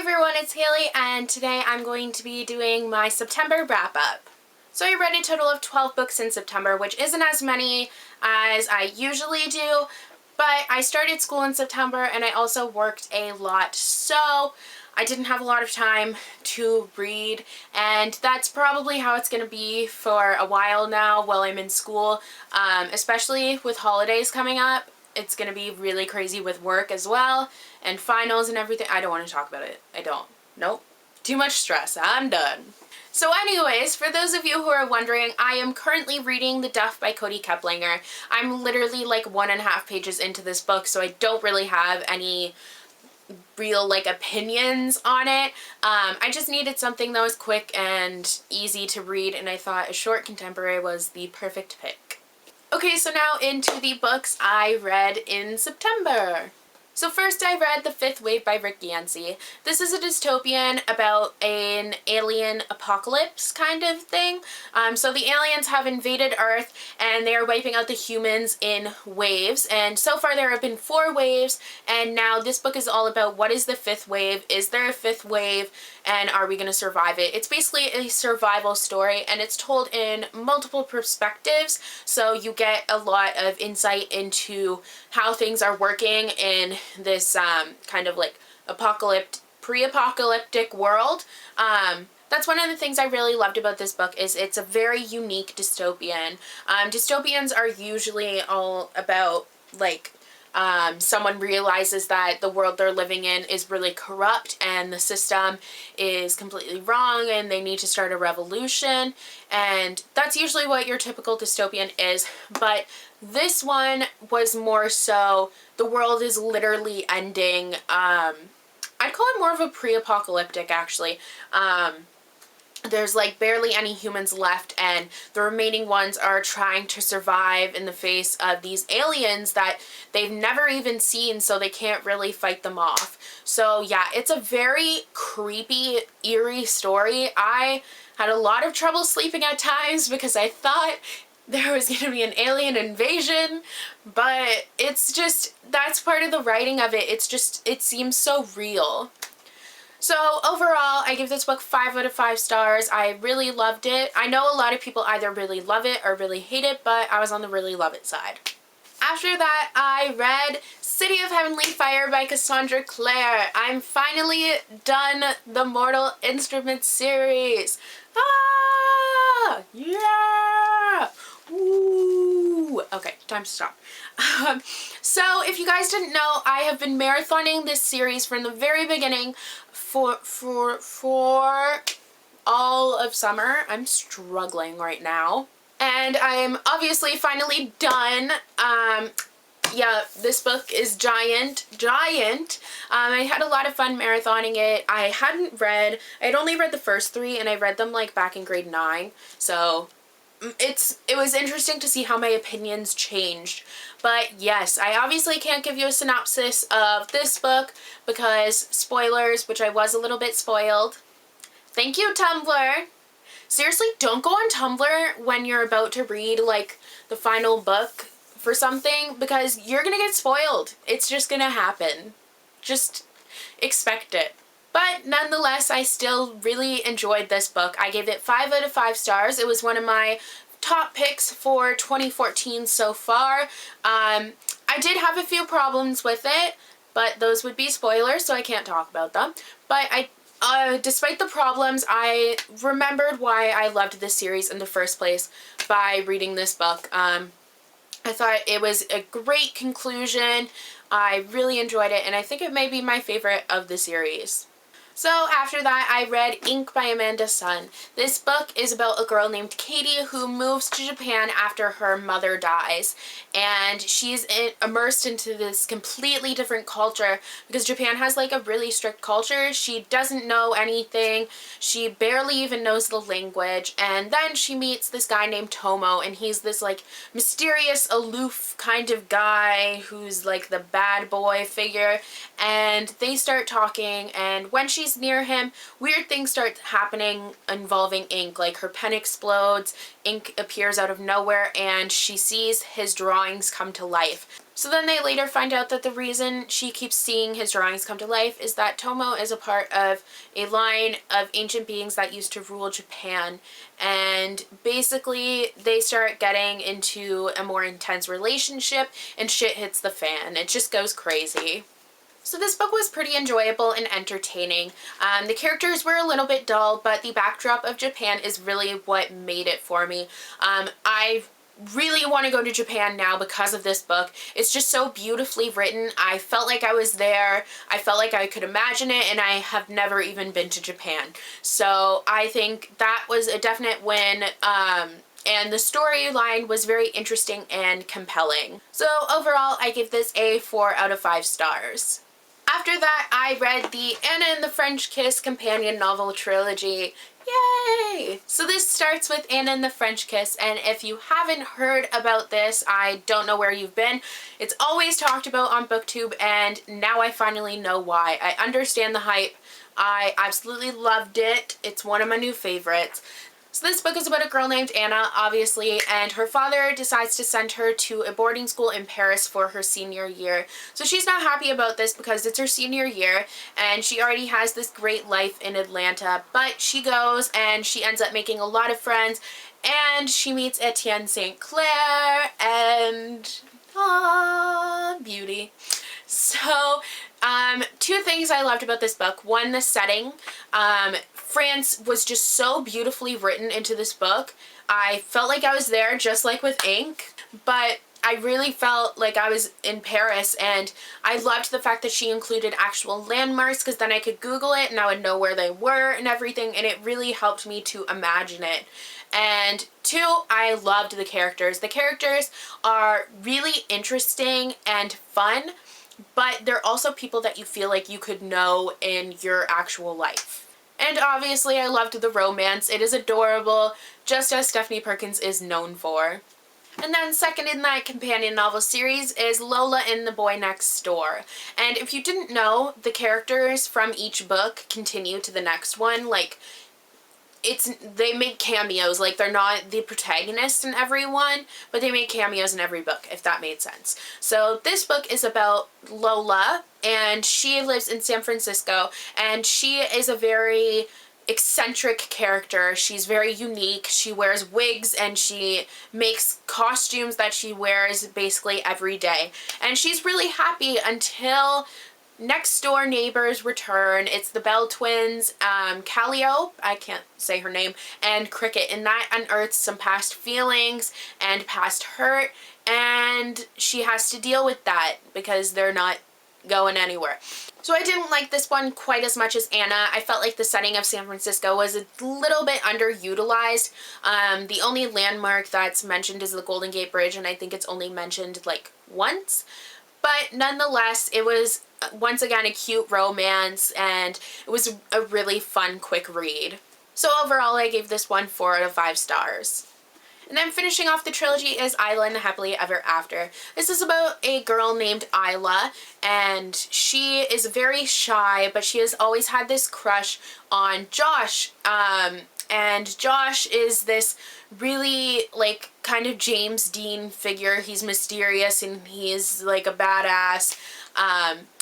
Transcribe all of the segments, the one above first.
everyone, it's Haley, and today I'm going to be doing my September wrap-up. So I read a total of 12 books in September, which isn't as many as I usually do, but I started school in September and I also worked a lot, so I didn't have a lot of time to read, and that's probably how it's going to be for a while now while I'm in school, especially with holidays coming up. It's going to be really crazy with work as well, and finals and everything. I don't want to talk about it. I don't. Nope. Too much stress. I'm done. So anyways, for those of you who are wondering, I am currently reading The Duff by Cody Keplinger. I'm literally like 1.5 pages into this book, so I don't really have any real opinions on it. I just needed something that was quick and easy to read, and I thought a short contemporary was the perfect pick. Okay, so now into the books I read in September. So first I read The Fifth Wave by Rick Yancey. This is a dystopian about an alien apocalypse kind of thing. So the aliens have invaded Earth and they are wiping out the humans in waves. And so far there have been 4 waves, and now this book is all about what is the 5th wave, is there a 5th wave, and are we going to survive it? It's basically a survival story, and it's told in multiple perspectives, so you get a lot of insight into how things are working in this kind of like pre-apocalyptic world. That's one of the things I really loved about this book, is it's a very unique dystopian. Dystopians are usually all about someone realizes that the world they're living in is really corrupt and the system is completely wrong and they need to start a revolution, and that's usually what your typical dystopian is. But this one was more so the world is literally ending. I'd call it more of a pre-apocalyptic, actually. There's barely any humans left, and the remaining ones are trying to survive in the face of these aliens that they've never even seen, so they can't really fight them off. So yeah, it's a very creepy, eerie story. I had a lot of trouble sleeping at times because I thought there was going to be an alien invasion, but it's just, that's part of the writing of it. It seems so real. So overall, I give this book 5 out of 5 stars. I really loved it. I know a lot of people either really love it or really hate it, but I was on the really love it side. After that, I read City of Heavenly Fire by Cassandra Clare. I'm finally done the Mortal Instruments series. Ah! Yeah! Woo! Okay, time to stop. So if you guys didn't know, I have been marathoning this series from the very beginning for all of summer. I'm struggling right now, and I'm obviously finally done. Yeah, this book is giant. I had a lot of fun marathoning it. I had only read the first 3, and I read them back in grade 9, so it was interesting to see how my opinions changed. But yes, I obviously can't give you a synopsis of this book because spoilers, which I was a little bit spoiled. Thank you, Tumblr. Seriously, don't go on Tumblr when you're about to read the final book for something, because you're gonna get spoiled. It's just gonna happen. Just expect it. But nonetheless, I still really enjoyed this book. I gave it 5 out of 5 stars. It was one of my top picks for 2014 so far. I did have a few problems with it, but those would be spoilers, so I can't talk about them. But despite the problems, I remembered why I loved this series in the first place by reading this book. I thought it was a great conclusion. I really enjoyed it, and I think it may be my favorite of the series. So after that, I read Ink by Amanda Sun. This book is about a girl named Katie who moves to Japan after her mother dies, and she's immersed into this completely different culture because Japan has a really strict culture. She doesn't know anything. She barely even knows the language, and then she meets this guy named Tomo, and he's this mysterious, aloof kind of guy who's the bad boy figure, and they start talking, and when she's near him, weird things start happening involving ink. Her pen explodes, ink appears out of nowhere, and she sees his drawings come to life. So then they later find out that the reason she keeps seeing his drawings come to life is that Tomo is a part of a line of ancient beings that used to rule Japan. And basically they start getting into a more intense relationship and shit hits the fan. It just goes crazy. So this book was pretty enjoyable and entertaining. The characters were a little bit dull, but the backdrop of Japan is really what made it for me. I really want to go to Japan now because of this book. It's just so beautifully written. I felt like I was there. I felt like I could imagine it, and I have never even been to Japan. So I think that was a definite win. And the storyline was very interesting and compelling. So overall, I give this a 4 out of 5 stars. After that, I read the Anna and the French Kiss companion novel trilogy. Yay! So this starts with Anna and the French Kiss, and if you haven't heard about this, I don't know where you've been. It's always talked about on BookTube, and now I finally know why. I understand the hype. I absolutely loved it. It's one of my new favorites. So this book is about a girl named Anna, obviously, and her father decides to send her to a boarding school in Paris for her senior year. So she's not happy about this because it's her senior year and she already has this great life in Atlanta, but she goes and she ends up making a lot of friends and she meets Etienne St. Clair and beauty. So, two things I loved about this book. One, the setting. France was just so beautifully written into this book. I felt like I was there, just like with ink, but I really felt like I was in Paris, and I loved the fact that she included actual landmarks because then I could Google it and I would know where they were and everything, and it really helped me to imagine it. And two, I loved the characters. The characters are really interesting and fun, but they're also people that you feel like you could know in your actual life. And obviously I loved the romance. It is adorable, just as Stephanie Perkins is known for. And then second in that companion novel series is Lola and the Boy Next Door. And if you didn't know, the characters from each book continue to the next one. Like, they make cameos. Like, they're not the protagonist in every one, but they make cameos in every book, if that made sense. So this book is about Lola, and she lives in San Francisco, and she is a very eccentric character. She's very unique. She wears wigs and she makes costumes that she wears basically every day. And she's really happy until next door neighbors return. It's the Bell twins, Calliope, I can't say her name, and Cricket, and that unearths some past feelings and past hurt, and she has to deal with that because they're not going anywhere. So I didn't like this one quite as much as Anna. I felt like the setting of San Francisco was a little bit underutilized. The only landmark that's mentioned is the Golden Gate Bridge, and I think it's only mentioned like once. But nonetheless, it was once again a cute romance, and it was a really fun, quick read. So overall, I gave this one 4 out of 5 stars. And then finishing off the trilogy is Isla and the Happily Ever After. This is about a girl named Isla, and she is very shy, but she has always had this crush on Josh. And Josh is this really, like, kind of James Dean figure. He's mysterious and he's like a badass.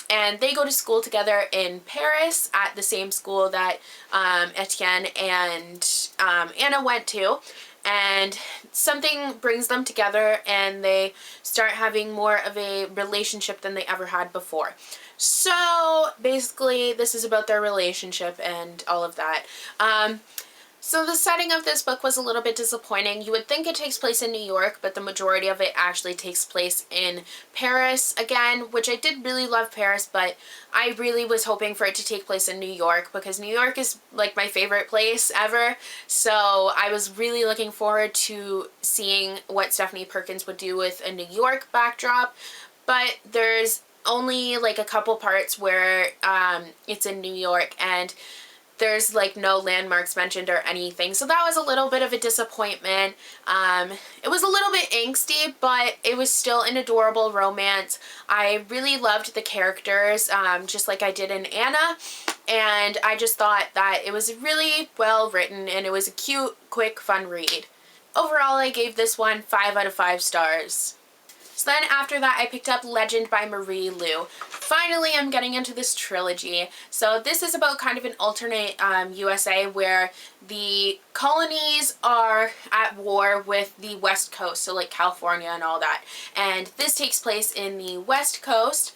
And they go to school together in Paris at the same school that Etienne and Anna went to. And something brings them together and they start having more of a relationship than they ever had before. So basically this is about their relationship and all of that. So the setting of this book was a little bit disappointing. You would think it takes place in New York, but the majority of it actually takes place in Paris again, which I did really love Paris, but I really was hoping for it to take place in New York because New York is like my favorite place ever. So I was really looking forward to seeing what Stephanie Perkins would do with a New York backdrop, but there's only like a couple parts where it's in New York, and there's like no landmarks mentioned or anything. So that was a little bit of a disappointment. It was a little bit angsty, but it was still an adorable romance. I really loved the characters, just like I did in Anna. And I just thought that it was really well written and it was a cute, quick, fun read. Overall, I gave this one 5 out of 5 stars. So then after that, I picked up Legend by Marie Lu. Finally, I'm getting into this trilogy. So this is about kind of an alternate USA where the colonies are at war with the West Coast, so like California and all that. And this takes place in the West Coast,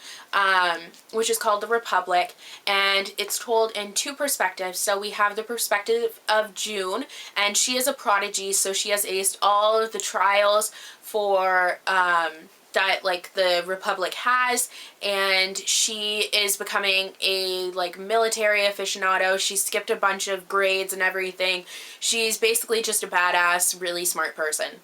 which is called the Republic, and it's told in two perspectives. So we have the perspective of June, and she is a prodigy, so she has aced all of the trials for that like the Republic has, and she is becoming a like military aficionado. She skipped a bunch of grades and everything. She's basically just a badass, really smart person.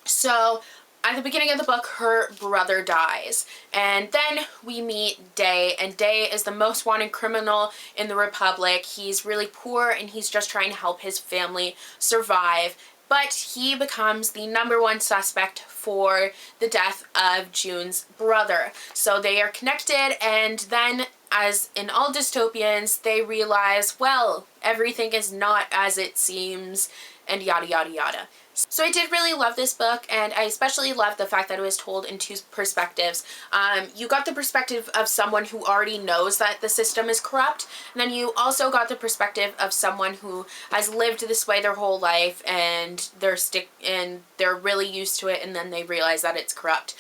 So at the beginning of the book, her brother dies, and then we meet Day, and Day is the most wanted criminal in the Republic. He's really poor and he's just trying to help his family survive, but he becomes the #1 suspect for the death of June's brother. So they are connected, and then, as in all dystopians, they realize, well, everything is not as it seems, and yada yada yada. So I did really love this book, and I especially loved the fact that it was told in two perspectives. You got the perspective of someone who already knows that the system is corrupt, and then you also got the perspective of someone who has lived this way their whole life, and they're really used to it, and then they realize that it's corrupt,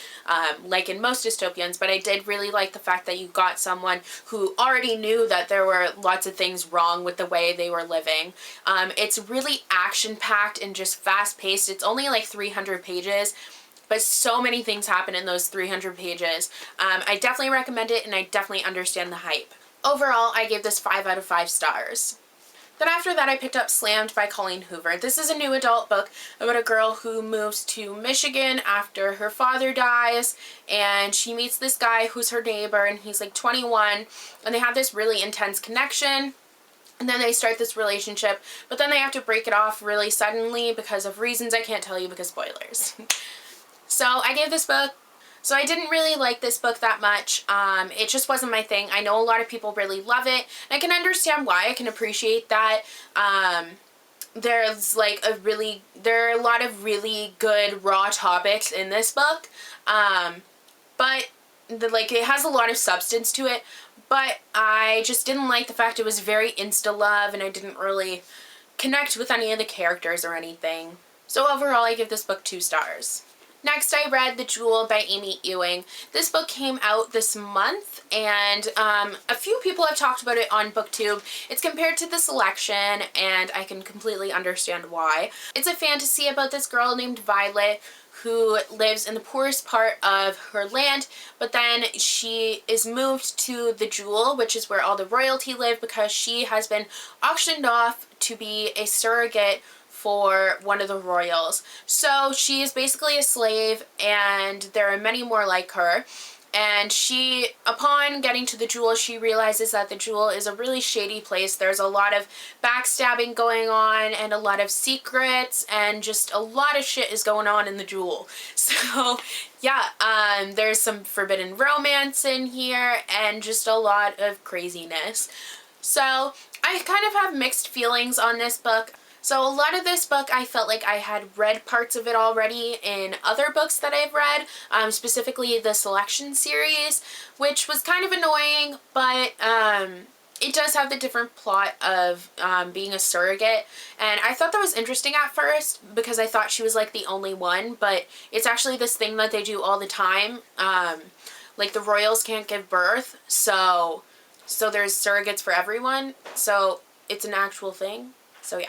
like in most dystopians. But I did really like the fact that you got someone who already knew that there were lots of things wrong with the way they were living. It's really action-packed and just fast-paced. It's only like 300 pages, but so many things happen in those 300 pages. I definitely recommend it, and I definitely understand the hype. Overall, I gave this 5 out of 5 stars. Then after that, I picked up Slammed by Colleen Hoover. This is a new adult book about a girl who moves to Michigan after her father dies, and she meets this guy who's her neighbor, and he's like 21, and they have this really intense connection. And then they start this relationship, but then they have to break it off really suddenly because of reasons I can't tell you because spoilers. So I gave this book, so I didn't really like this book that much. It just wasn't my thing. I know a lot of people really love it, and I can understand why. I can appreciate that. There are a lot of really good raw topics in this book, but it has a lot of substance to it. But I just didn't like the fact it was very insta-love, and I didn't really connect with any of the characters or anything. So overall, I give this book 2 stars. Next, I read The Jewel by Amy Ewing. This book came out this month, and a few people have talked about it on BookTube. It's compared to The Selection, and I can completely understand why. It's a fantasy about this girl named Violet who lives in the poorest part of her land, but then she is moved to the Jewel, which is where all the royalty live, because she has been auctioned off to be a surrogate for one of the royals. So she is basically a slave, and there are many more like her. And she, upon getting to the Jewel, she realizes that the Jewel is a really shady place. There's a lot of backstabbing going on, and a lot of secrets, and just a lot of shit is going on in the Jewel. So yeah, there's some forbidden romance in here, and just a lot of craziness. So I kind of have mixed feelings on this book. So a lot of this book, I felt like I had read parts of it already in other books that I've read, specifically the Selection series, which was kind of annoying, but it does have the different plot of being a surrogate, and I thought that was interesting at first because I thought she was like the only one, but it's actually this thing that they do all the time. Like the royals can't give birth, so there's surrogates for everyone, so it's an actual thing. So yeah.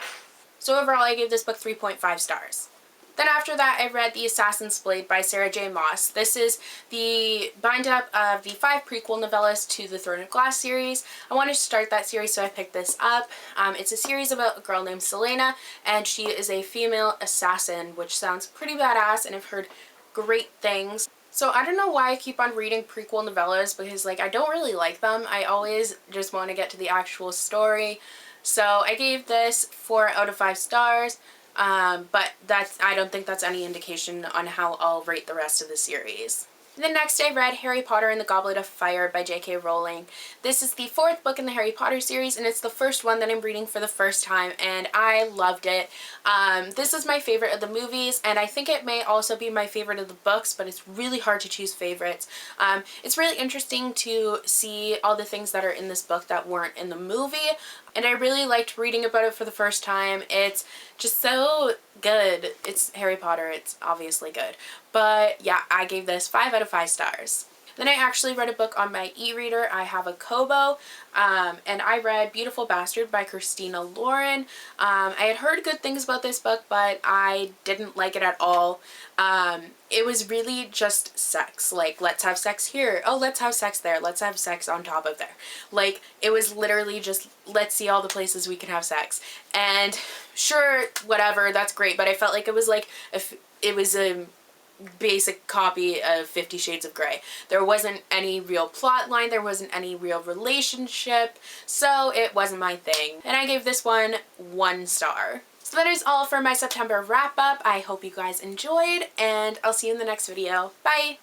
So overall, I gave this book 3.5 stars. Then after that, I read The Assassin's Blade by Sarah J. Maas. This is the bind-up of the 5 prequel novellas to the Throne of Glass series. I wanted to start that series, so I picked this up. It's a series about a girl named Selena, and she is a female assassin, which sounds pretty badass, and I've heard great things. So I don't know why I keep on reading prequel novellas, because I don't really like them. I always just want to get to the actual story. So I gave this 4 out of 5 stars, but I don't think that's any indication on how I'll rate the rest of the series. The next I read Harry Potter and the Goblet of Fire by J.K. Rowling. This is the fourth book in the Harry Potter series, and it's the first one that I'm reading for the first time, and I loved it. This is my favorite of the movies, and I think it may also be my favorite of the books, but it's really hard to choose favorites. It's really interesting to see all the things that are in this book that weren't in the movie, and I really liked reading about it for the first time. It's just so good. It's Harry Potter, it's obviously good. But yeah, I gave this 5 out of 5 stars. Then I actually read a book on my e-reader. I have a Kobo, and I read Beautiful Bastard by Christina Lauren. I had heard good things about this book, but I didn't like it at all. It was really just sex. Like, let's have sex here. Oh, let's have sex there. Let's have sex on top of there. Like, it was literally just, let's see all the places we can have sex. And sure, whatever, that's great, but I felt like it was like, if it was a basic copy of 50 Shades of Grey. There wasn't any real plot line, there wasn't any real relationship, so it wasn't my thing. And I gave this one 1 star. So that is all for my September wrap up. I hope you guys enjoyed, and I'll see you in the next video. Bye!